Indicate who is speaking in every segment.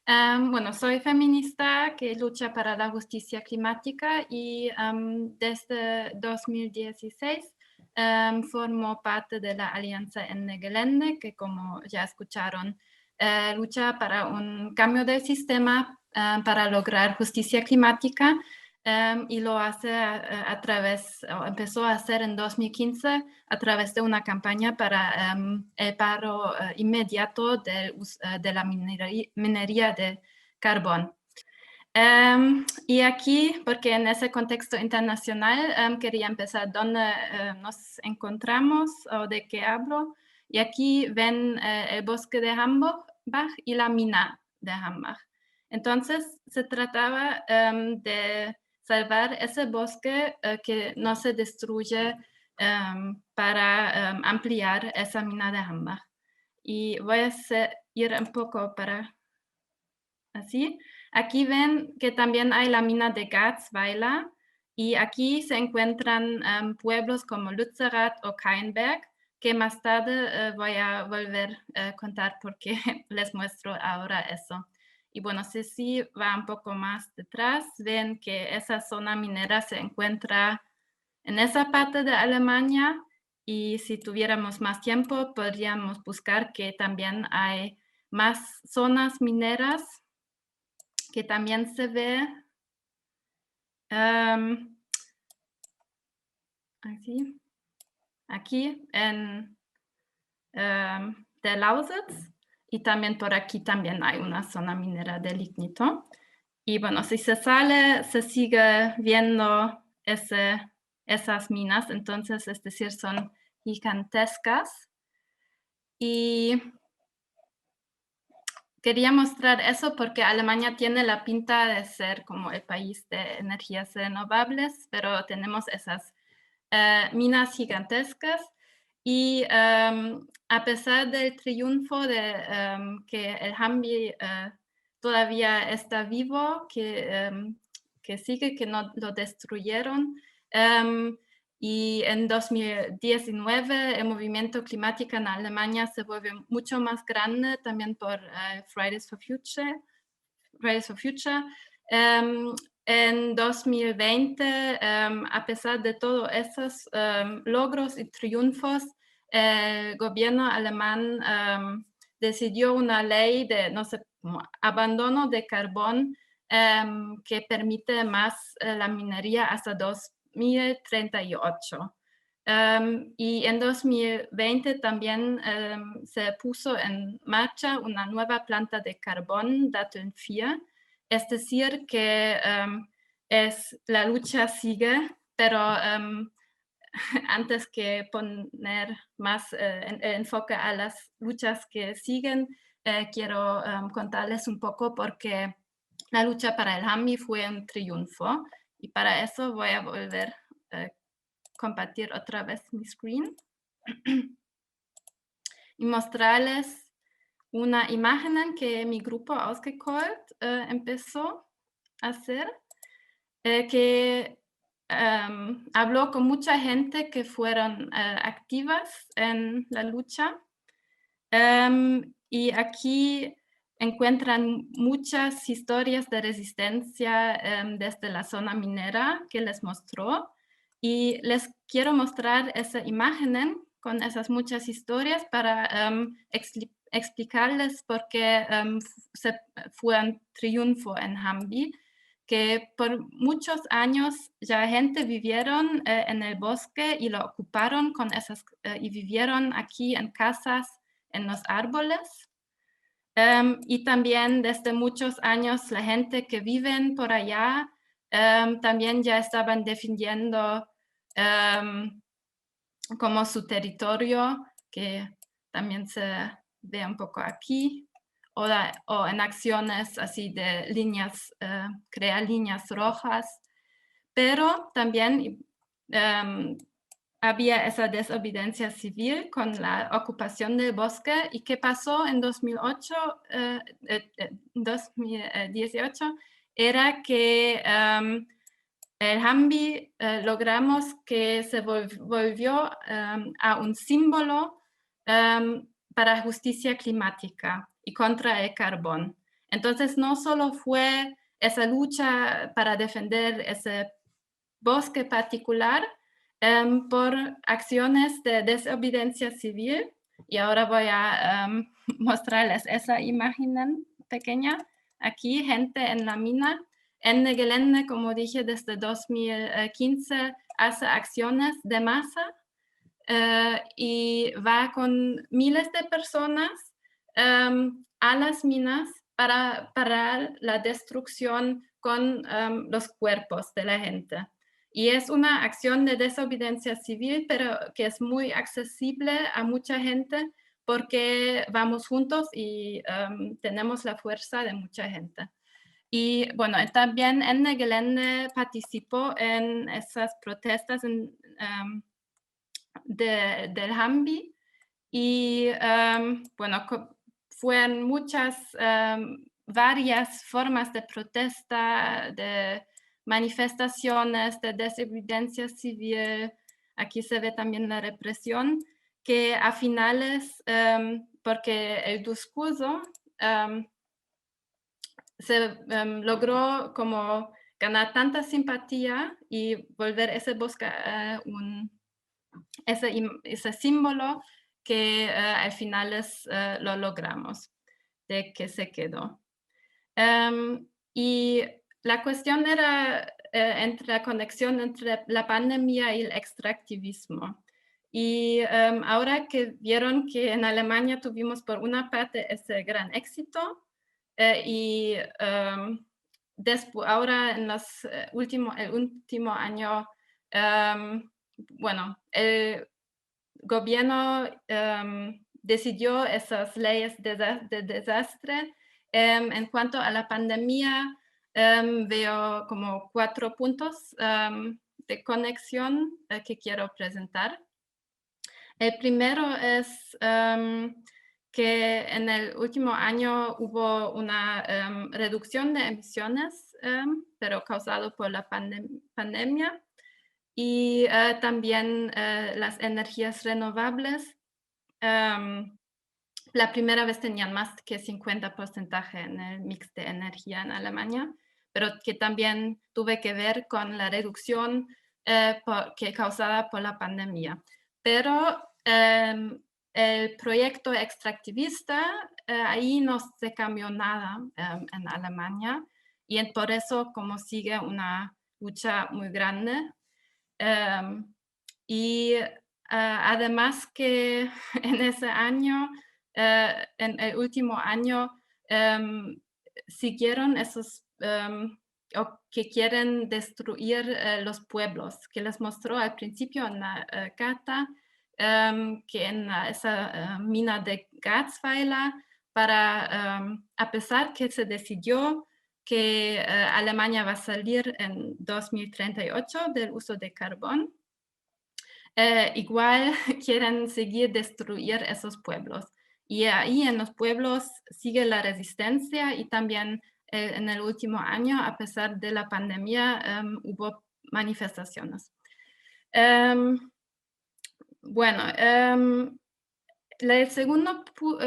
Speaker 1: Bueno, soy feminista que lucha para la justicia climática y desde 2016 formo parte de la Alianza Ende Gelände, que como ya escucharon, lucha para un cambio del sistema para lograr justicia climática y lo hace a través, o empezó a hacer en 2015 a través de una campaña para el paro inmediato de la minería de carbón. Y aquí, porque en ese contexto internacional quería empezar dónde nos encontramos o de qué hablo. Y aquí ven el bosque de Hambach y la mina de Hambach. Entonces se trataba de salvar ese bosque que no se destruye para ampliar esa mina de Hambach. Y voy a ir un poco para así. Aquí ven que también hay la mina de Garzweiler y aquí se encuentran pueblos como Lützerath o Kainberg, que más tarde voy a volver a contar porque les muestro ahora eso. Y bueno, si va un poco más detrás, ven que esa zona minera se encuentra en esa parte de Alemania y si tuviéramos más tiempo podríamos buscar que también hay más zonas mineras que también se ve aquí, aquí en der Lausitz y también por aquí también hay una zona minera de lignito. Y bueno, si se sale, se sigue viendo esas minas, entonces, es decir, son gigantescas. Y quería mostrar eso porque Alemania tiene la pinta de ser como el país de energías renovables, pero tenemos esas minas gigantescas y a pesar del triunfo de que el Hambi todavía está vivo, que sigue, que no lo destruyeron, y en 2019 el movimiento climático en Alemania se vuelve mucho más grande también por Fridays for Future. Fridays for Future. En 2020, a pesar de todos esos logros y triunfos, el gobierno alemán decidió una ley de, no sé, como abandono de carbón que permite más la minería hasta 2038. Y en 2020 también se puso en marcha una nueva planta de carbón, Datteln 4, es decir, que la lucha sigue, pero antes que poner más enfoque a las luchas que siguen, quiero contarles un poco porque la lucha para el Hambi fue un triunfo y para eso voy a volver a compartir otra vez mi screen y mostrarles una imagen que mi grupo Ausgekohlt empezó a hacer, que habló con mucha gente que fueron activas en la lucha. Y aquí encuentran muchas historias de resistencia desde la zona minera que les mostró. Y les quiero mostrar esa imagen con esas muchas historias para explicarles por qué fue un triunfo en Hambi, que por muchos años ya gente vivieron en el bosque y lo ocuparon con y vivieron aquí en casas en los árboles. Y también desde muchos años la gente que viven por allá también ya estaban defendiendo como su territorio, que también se ve un poco aquí, o en acciones así de líneas, crear líneas rojas, pero también había esa desobediencia civil con la ocupación del bosque. ¿Y qué pasó en 2018? Era que el Hambi logramos que se volvió a un símbolo para justicia climática y contra el carbón. Entonces, no solo fue esa lucha para defender ese bosque particular por acciones de desobediencia civil, y ahora voy a mostrarles esa imagen pequeña. Aquí, gente en la mina. Enne Gelände, como dije, desde 2015 hace acciones de masa y va con miles de personas a las minas para parar la destrucción con los cuerpos de la gente. Y es una acción de desobediencia civil, pero que es muy accesible a mucha gente porque vamos juntos y tenemos la fuerza de mucha gente. Y bueno, también Enne Gelände participó en esas protestas del Hambi y bueno, fueron muchas, varias formas de protesta, de manifestaciones, de desobediencia civil. Aquí se ve también la represión, que a finales, porque el discurso se logró como ganar tanta simpatía y volver ese bosque ese símbolo que al final lo logramos, de que se quedó. Y la cuestión era entre la conexión entre la pandemia y el extractivismo. Y ahora que vieron que en Alemania tuvimos por una parte ese gran éxito y ahora en el último año, bueno, el gobierno decidió esas leyes de desastre. En cuanto a la pandemia, veo como 4 puntos de conexión que quiero presentar. El primero es que en el último año hubo una reducción de emisiones, pero causado por la pandemia. Y también las energías renovables. La primera vez tenían más que 50% en el mix de energía en Alemania, pero que también tuve que ver con la reducción causada por la pandemia. Pero el proyecto extractivista, ahí no se cambió nada en Alemania, y por eso como sigue una lucha muy grande. Y además que en ese año, en el último año, siguieron esos o que quieren destruir los pueblos, que les mostró al principio en la carta que en esa mina de Garzweiler, a pesar que se decidió que Alemania va a salir en 2038 del uso de carbón, igual quieren seguir destruir esos pueblos. Y ahí en los pueblos sigue la resistencia, y también en el último año, a pesar de la pandemia, hubo manifestaciones. Bueno, el segundo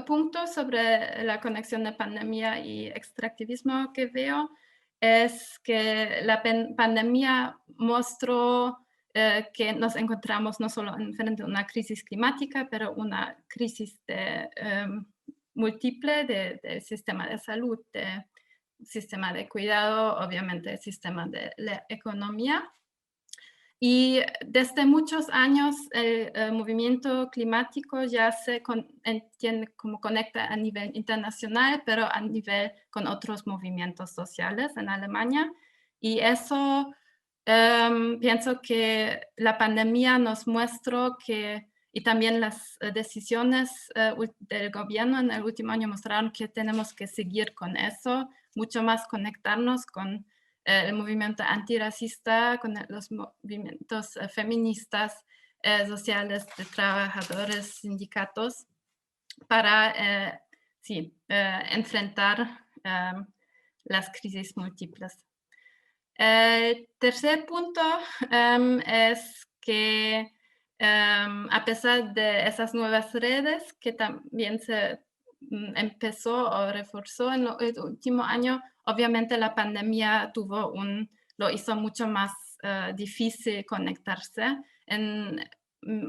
Speaker 1: punto sobre la conexión de pandemia y extractivismo que veo es que la pandemia mostró que nos encontramos no solo frente a una crisis climática, pero una crisis múltiple del sistema de salud, del sistema de cuidado, obviamente el sistema de la economía. Y desde muchos años el movimiento climático ya se entiende como conecta a nivel internacional, pero a nivel con otros movimientos sociales en Alemania. Y eso pienso que la pandemia nos muestró que, y también las decisiones del gobierno en el último año mostraron que tenemos que seguir con eso, mucho más conectarnos con el movimiento antirracista, con los movimientos feministas, sociales, de trabajadores, sindicatos, para enfrentar las crisis múltiples. El tercer punto es que a pesar de esas nuevas redes que también se empezó o reforzó en el último año, obviamente la pandemia lo hizo mucho más difícil conectarse. En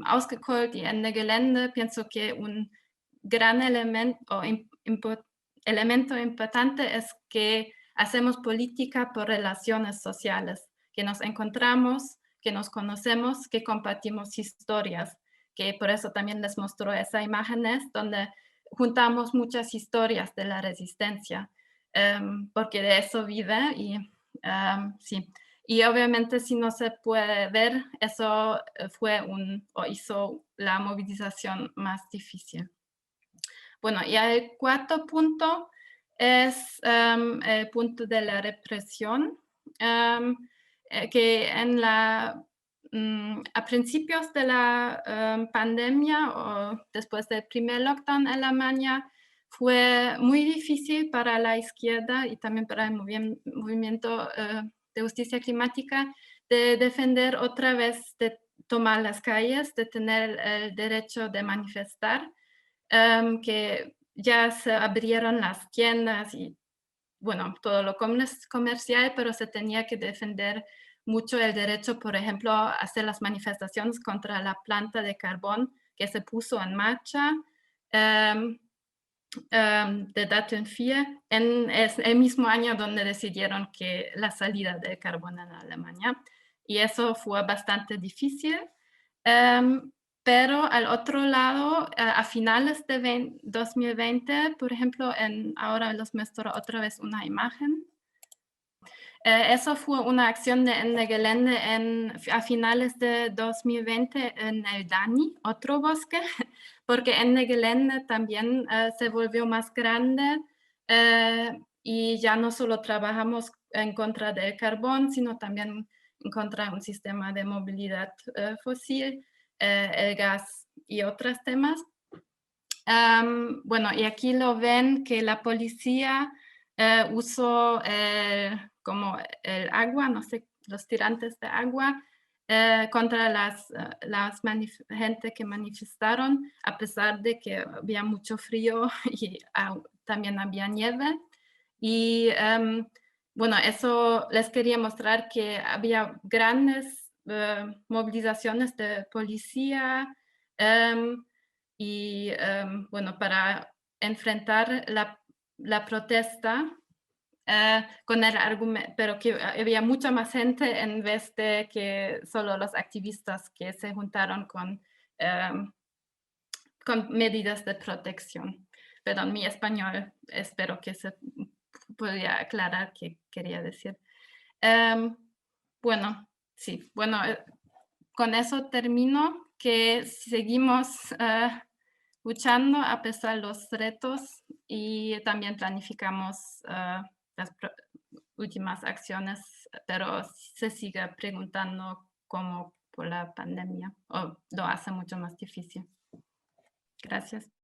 Speaker 1: Ausgekolt y en Gelände pienso que un gran elemento importante es que hacemos política por relaciones sociales, que nos encontramos, que nos conocemos, que compartimos historias, que por eso también les mostró esas imágenes donde juntamos muchas historias de la resistencia, porque de eso vive y sí. Y obviamente si no se puede ver, eso hizo la movilización más difícil. Bueno, y el cuarto punto es el punto de la represión, que a principios de la pandemia o después del primer lockdown en Alemania, fue muy difícil para la izquierda y también para el movimiento de justicia climática de defender otra vez, de tomar las calles, de tener el derecho de manifestar, que ya se abrieron las tiendas y, bueno, todo lo comercial, pero se tenía que defender mucho el derecho, por ejemplo, a hacer las manifestaciones contra la planta de carbón que se puso en marcha de Datteln 4 en el mismo año donde decidieron que la salida del carbón en Alemania. Y eso fue bastante difícil. Pero al otro lado, a finales de 2020, por ejemplo, ahora les muestro otra vez una imagen. Eso fue una acción de Ende Gelände a finales de 2020 en el Dani, otro bosque, porque Ende Gelände también se volvió más grande y ya no solo trabajamos en contra del carbón, sino también en contra de un sistema de movilidad fósil, el gas y otros temas. Bueno, y aquí lo ven que la policía usó como el agua, no sé, los tirantes de agua contra las gente que manifestaron, a pesar de que había mucho frío y también había nieve. Y bueno, eso les quería mostrar que había grandes movilizaciones de policía, y bueno, para enfrentar la protesta con el argumento, pero que había mucha más gente en vez de que solo los activistas que se juntaron con medidas de protección. Perdón, mi español, espero que se podía aclarar qué quería decir. Bueno, sí, bueno, con eso termino, que seguimos luchando a pesar de los retos y también planificamos las últimas acciones, pero se sigue preguntando cómo por la pandemia, o lo hace mucho más difícil. Gracias.